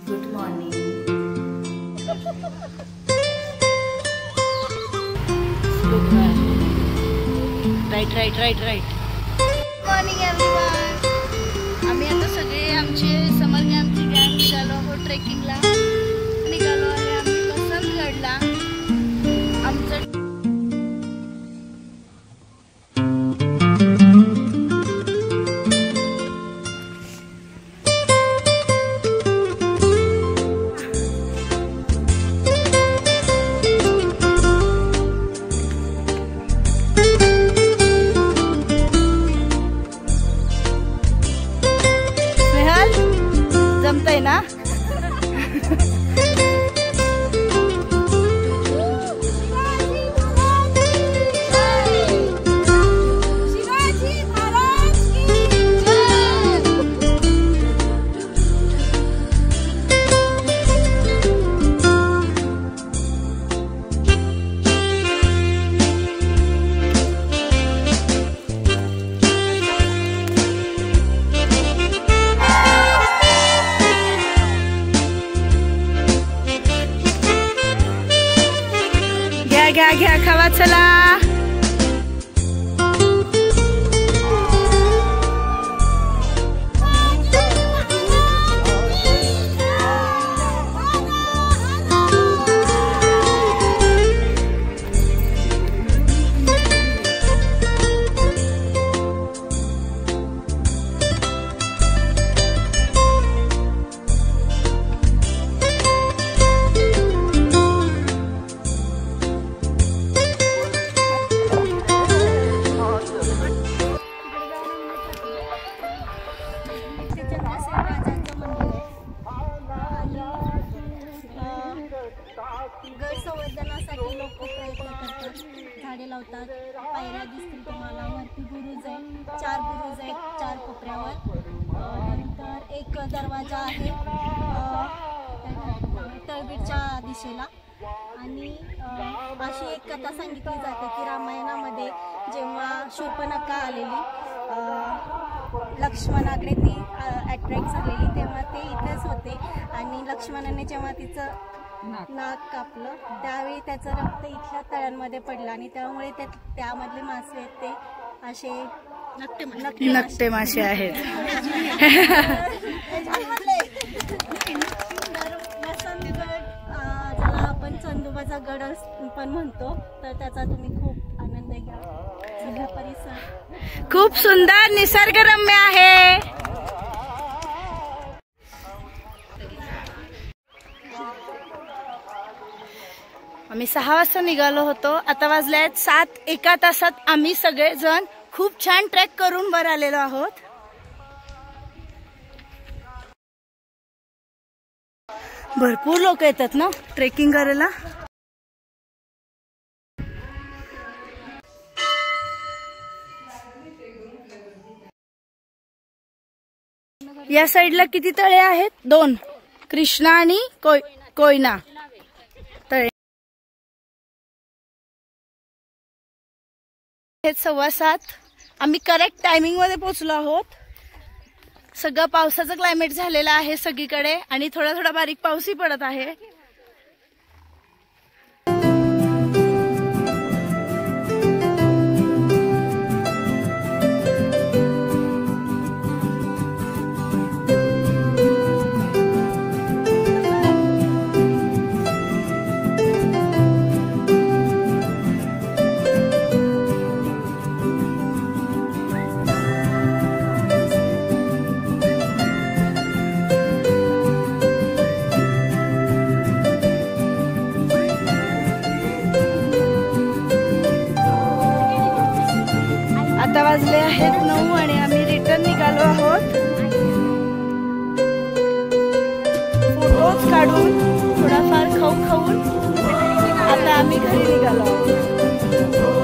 Good morning. Right right right right. Morning everyone. आम्ही आता सगळे आमचे समर कॅम्पची गँग निघालो आहोत ट्रेकिंगला. निघालो आहे आम्ही बसंतगडला. आमचं जमतंय ना. घ्या घ्या खावा चला. गड संवर्धनासाठी लोक प्रयत्न करतात. झाडे लावतात. पायऱ्या दिसतील तुम्हाला. वरती बुरुज आहे. 4 बुरुज आहेत 4 कोपऱ्यावर. नंतर एक दरवाजा आहे तळबीडच्या दिशेला. आणि अशी एक कथा सांगितली जाते की रामायणामध्ये जेव्हा शूर्पणखा आलेली लक्ष्मणाकडे ती अट्रॅक्ट झालेली तेव्हा ते इथेच होते. आणि लक्ष्मणाने जेव्हा तिचं नाक कापलं त्यावेळी त्याचं रक्त इथल्या तळ्यांमध्ये पडलं. आणि त्यामुळे त्यामधले मासे आहेत ते असे नकटे मासे आहेत. ज्याला आपण चंदोबाचा गड पण म्हणतो तर त्याचा तुम्ही खूप आनंद घ्या. सगळा परिसर खूप सुंदर निसर्गरम्य आहे. आम्ही 6 वाजता निघालो होतो. आता वाजले आहेत 7. 1 तासात आम्ही सगळेजण खूप छान ट्रेक करून वर आलेलो आहोत. भरपूर लोक येतात ना ट्रेकिंग करायला. या साईडला किती तळे आहेत? 2. कृष्णा आणि कोयना तळे. 7:15. आम्ही करेक्ट टायमिंग मध्ये पोहोचलो आहोत. सगळं पावसाचं क्लायमेट झालेलं आहे सगळीकडे आणि थोडा थोडा बारीक पाऊसही पडत आहे. आता वाजले आहेत 9 आणि आम्ही रिटर्न निघालो आहोत. फोटोज काढून थोडाफार खाऊन आता आम्ही घरी निघालो आहोत.